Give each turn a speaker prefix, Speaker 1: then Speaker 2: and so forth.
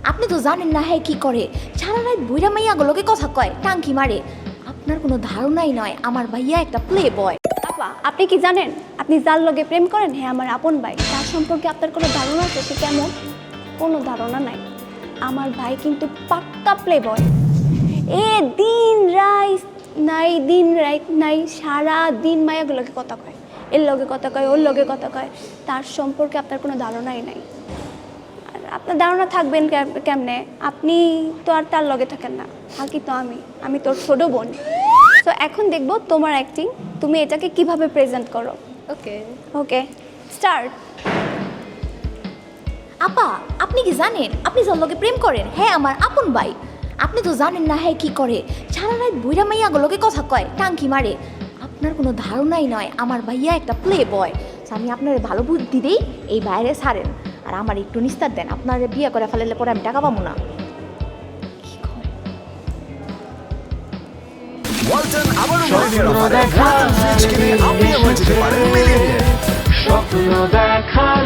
Speaker 1: আপনি তো জানেন না হ্যাঁ কি করে, সারা রাত বুইরা মাইয়াগুলোকে কথা কয়, টাঙ্কি মারে। আপনার কোনো ধারণাই নয় আমার ভাইয়া একটা প্লে বয়।
Speaker 2: আপা, আপনি কি জানেন আপনি যার লগে প্রেম করেন হ্যাঁ আমার আপন ভাই, তার সম্পর্কে আপনার কোনো ধারণা আছে সে কেমন? কোনো ধারণা নাই। আমার ভাই কিন্তু পাক্কা প্লে বয়। এ দিন রাত নাই, দিন রাত নাই, সারা দিন মায়াগুলোকে কথা কয়, এর লগে কথা কয়, ওর লগে কথা কয়। তার সম্পর্কে আপনার কোনো ধারণাই নাই। আর আপনার ধারণা থাকবেন কেমনে? আপনি তো আর তার লগে থাকেন না, থাকি তো আমি তোর ছোট বোন। তো এখন দেখবো তোমার অ্যাক্টিং, তুমি এটাকে কিভাবে প্রেজেন্ট করো।
Speaker 1: ওকে
Speaker 2: ওকে, স্টার্ট।
Speaker 1: আপা, আপনি কি জানেন আপনি যার লগে প্রেম করেন হ্যাঁ আমার আপন ভাই। আপনি তো জানেন না হ্যাঁ কি করে, সারা রাত বুইরা মাইয়াগুলোকে কথা কয়, টাঙ্কি মারে। আপনার কোনো ধারণাই নয় আমার ভাইয়া একটা প্লে বয়। আমি আপনার ভালো বুদ্ধি দেই, এই বাইরে ছাড়েন আর আমার একটু নিস্তার দেন। আপনার বিয়ে করে ফেলালে পরে আমি টাকা পাবো না।
Speaker 3: ওয়ালটন আবারও দেখা আপনি আমার যেতে পারেন মিলিয়নিয়ার।
Speaker 4: স্বপ্ন দেখার